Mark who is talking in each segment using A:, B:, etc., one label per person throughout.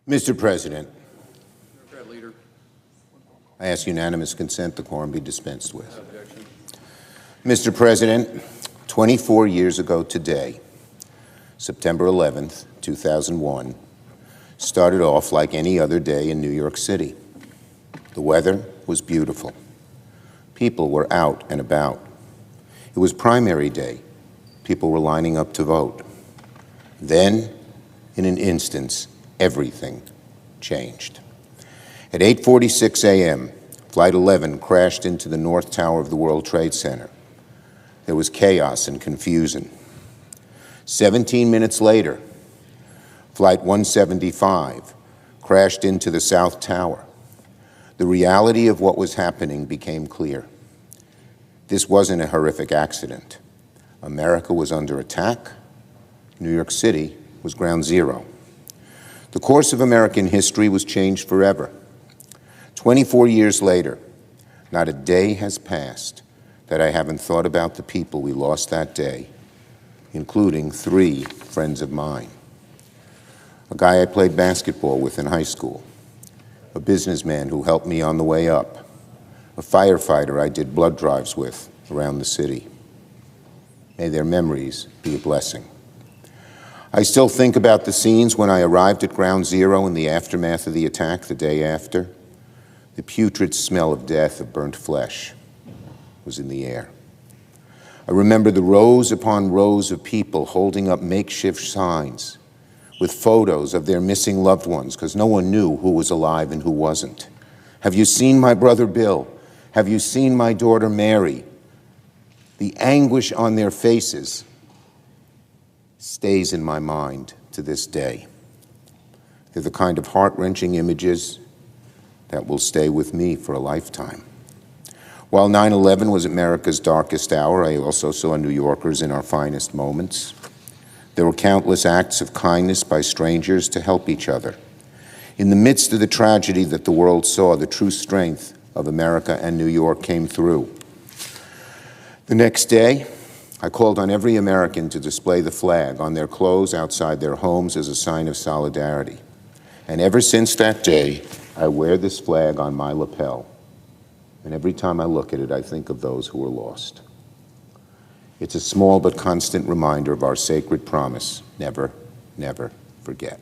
A: Mr. President,
B: Leader.
A: I ask unanimous consent the quorum be dispensed with.
B: Objection.
A: Mr. President, 24 years ago today, September 11th, 2001, started off like any other day in New York City. The weather was beautiful. People were out and about. It was primary day. People were lining up to vote. Then, in an instant, everything changed. At 8:46 a.m., Flight 11 crashed into the North Tower of the World Trade Center. There was chaos and confusion. 17 minutes later, Flight 175 crashed into the South Tower. The reality of what was happening became clear. This wasn't a horrific accident. America was under attack. New York City was ground zero. The course of American history was changed forever. 24 years later, not a day has passed that I haven't thought about the people we lost that day, including 3 friends of mine. A guy I played basketball with in high school, a businessman who helped me on the way up, a firefighter I did blood drives with around the city. May their memories be a blessing. I still think about the scenes when I arrived at Ground Zero in the aftermath of the attack the day after. The putrid smell of death, of burnt flesh, was in the air. I remember the rows upon rows of people holding up makeshift signs with photos of their missing loved ones because no one knew who was alive and who wasn't. Have you seen my brother Bill? Have you seen my daughter Mary? The anguish on their faces stays in my mind to this day. They're the kind of heart-wrenching images that will stay with me for a lifetime. While 9/11 was America's darkest hour, I also saw New Yorkers in our finest moments. There were countless acts of kindness by strangers to help each other. In the midst of the tragedy that the world saw, the true strength of America and New York came through. The next day, I called on every American to display the flag on their clothes outside their homes as a sign of solidarity. And ever since that day, I wear this flag on my lapel. And every time I look at it, I think of those who were lost. It's a small but constant reminder of our sacred promise: never, never forget.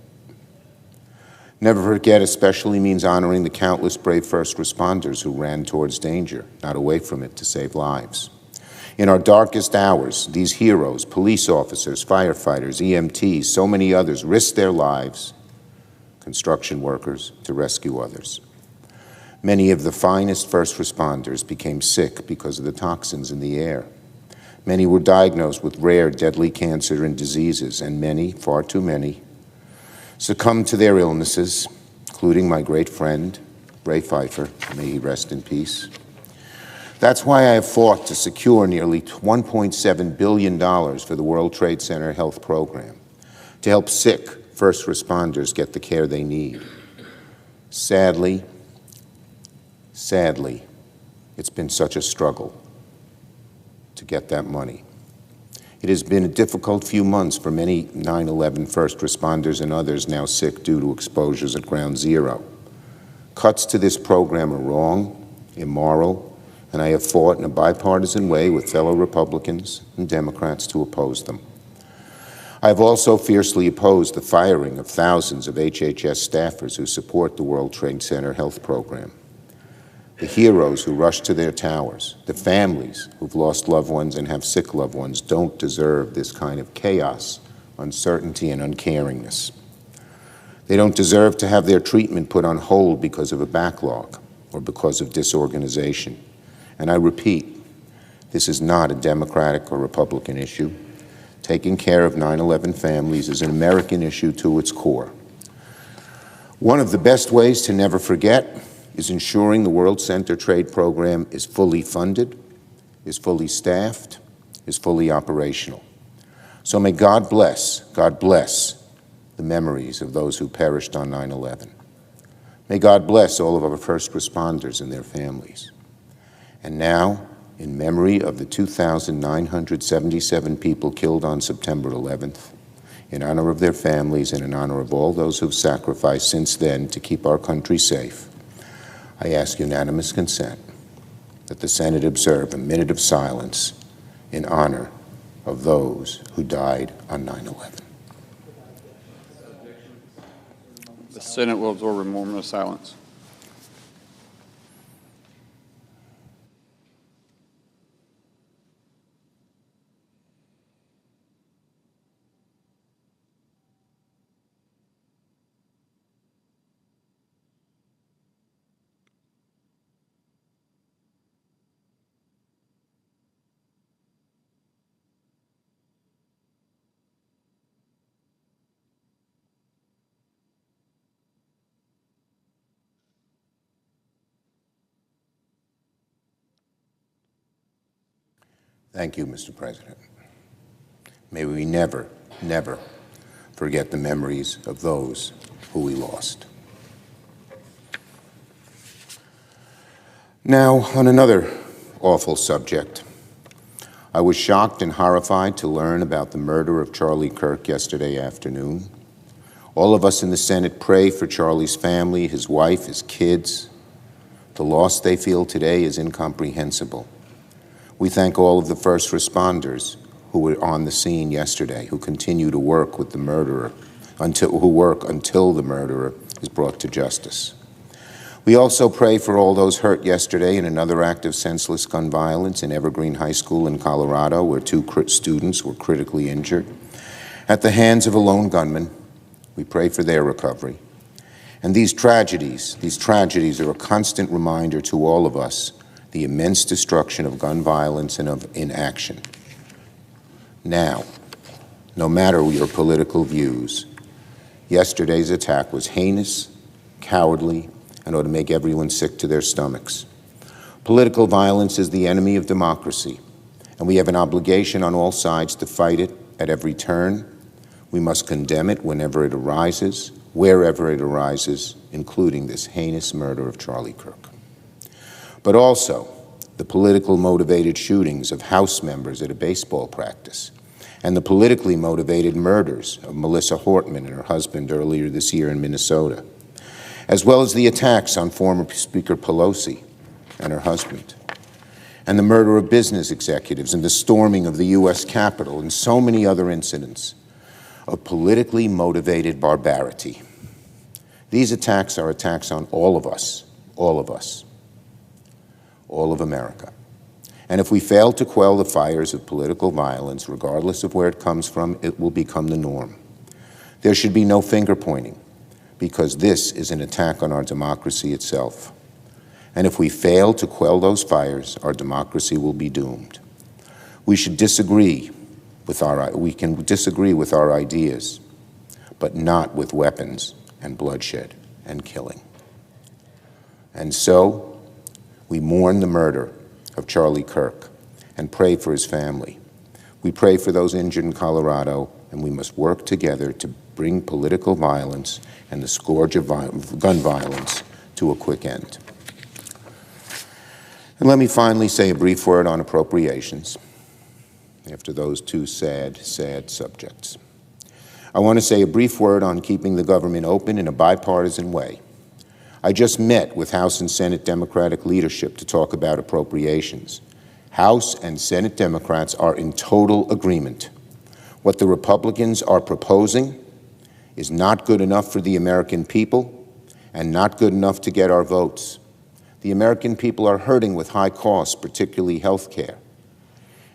A: Never forget especially means honoring the countless brave first responders who ran towards danger, not away from it, to save lives. In our darkest hours, these heroes, police officers, firefighters, EMTs, so many others, risked their lives, construction workers, to rescue others. Many of the finest first responders became sick because of the toxins in the air. Many were diagnosed with rare, deadly cancer and diseases, and many, far too many, succumbed to their illnesses, including my great friend, Ray Pfeiffer, may he rest in peace. That's why I have fought to secure nearly $1.7 billion for the World Trade Center Health Program, to help sick first responders get the care they need. Sadly, it's been such a struggle to get that money. It has been a difficult few months for many 9/11 first responders and others now sick due to exposures at Ground Zero. Cuts to this program are wrong, immoral, and I have fought in a bipartisan way with fellow Republicans and Democrats to oppose them. I have also fiercely opposed the firing of thousands of HHS staffers who support the World Trade Center Health Program. The heroes who rush to their towers, the families who've lost loved ones and have sick loved ones don't deserve this kind of chaos, uncertainty, and uncaringness. They don't deserve to have their treatment put on hold because of a backlog or because of disorganization. And I repeat, this is not a Democratic or Republican issue. Taking care of 9/11 families is an American issue to its core. One of the best ways to never forget is ensuring the World Center Trade Program is fully funded, is fully staffed, is fully operational. So may God bless the memories of those who perished on 9/11. May God bless all of our first responders and their families. And now, in memory of the 2,977 people killed on September 11th, in honor of their families and in honor of all those who've sacrificed since then to keep our country safe, I ask unanimous consent that the Senate observe a minute of silence in honor of those who died on 9/11.
B: The Senate will observe a moment of silence.
A: Thank you, Mr. President. May we never, never forget the memories of those who we lost. Now, on another awful subject, I was shocked and horrified to learn about the murder of Charlie Kirk yesterday afternoon. All of us in the Senate pray for Charlie's family, his wife, his kids. The loss they feel today is incomprehensible. We thank all of the first responders who were on the scene yesterday, who continue to work with the murderer, until the murderer is brought to justice. We also pray for all those hurt yesterday in another act of senseless gun violence in Evergreen High School in Colorado, where 2 students were critically injured at the hands of a lone gunman. We pray for their recovery. And these tragedies are a constant reminder to all of us the immense destruction of gun violence and of inaction. Now, no matter your political views, yesterday's attack was heinous, cowardly, and ought to make everyone sick to their stomachs. Political violence is the enemy of democracy, and we have an obligation on all sides to fight it at every turn. We must condemn it whenever it arises, wherever it arises, including this heinous murder of Charlie Kirk. But also the political motivated shootings of House members at a baseball practice, and the politically motivated murders of Melissa Hortman and her husband earlier this year in Minnesota, as well as the attacks on former Speaker Pelosi and her husband, and the murder of business executives and the storming of the U.S. Capitol and so many other incidents of politically motivated barbarity. These attacks are attacks on all of us, all of America. And if we fail to quell the fires of political violence, regardless of where it comes from, it will become the norm. There should be no finger pointing, because this is an attack on our democracy itself. And if we fail to quell those fires, our democracy will be doomed. We can disagree with our ideas, but not with weapons and bloodshed and killing. And so, we mourn the murder of Charlie Kirk and pray for his family. We pray for those injured in Colorado, and we must work together to bring political violence and the scourge of gun violence to a quick end. And let me finally say a brief word on appropriations after those 2 sad, sad subjects. I want to say a brief word on keeping the government open in a bipartisan way. I just met with House and Senate Democratic leadership to talk about appropriations. House and Senate Democrats are in total agreement. What the Republicans are proposing is not good enough for the American people and not good enough to get our votes. The American people are hurting with high costs, particularly health care.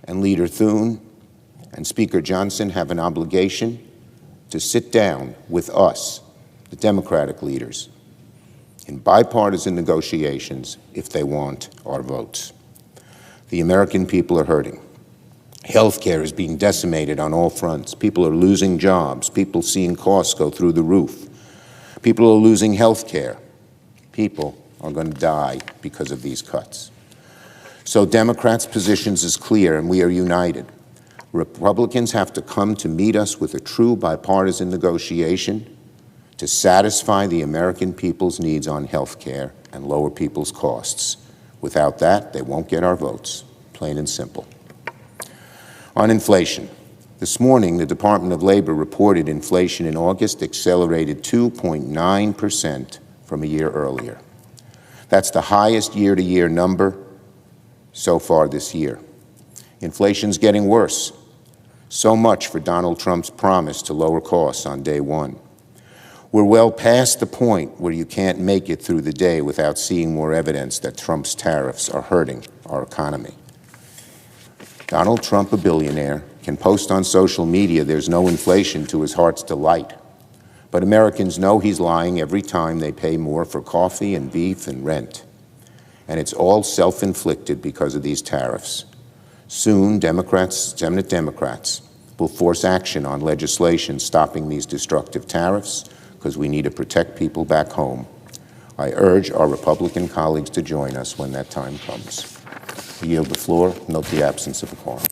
A: And Leader Thune and Speaker Johnson have an obligation to sit down with us, the Democratic leaders, in bipartisan negotiations if they want our votes. The American people are hurting. Health care is being decimated on all fronts. People are losing jobs. People seeing costs go through the roof. People are losing health care. People are going to die because of these cuts. So Democrats' positions is clear, and we are united. Republicans have to come to meet us with a true bipartisan negotiation to satisfy the American people's needs on health care and lower people's costs. Without that, they won't get our votes, plain and simple. On inflation, This morning, the Department of Labor reported inflation in August accelerated 2.9% from a year earlier. That's the highest year-to-year number so far this year. Inflation's getting worse. So much for Donald Trump's promise to lower costs on day one. We're well past the point where you can't make it through the day without seeing more evidence that Trump's tariffs are hurting our economy. Donald Trump, a billionaire, can post on social media there's no inflation to his heart's delight. But Americans know he's lying every time they pay more for coffee and beef and rent. And it's all self-inflicted because of these tariffs. Soon, Senate Democrats will force action on legislation stopping these destructive tariffs because we need to protect people back home. I urge our Republican colleagues to join us when that time comes. I yield the floor. Note the absence of a quorum.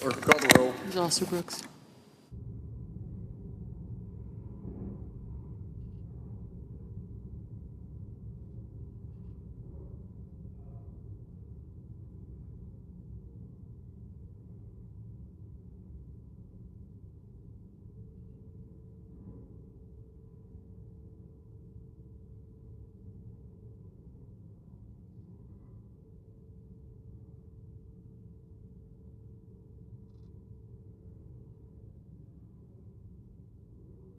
B: Clerk, call the roll.
C: Ms. Alster Brooks.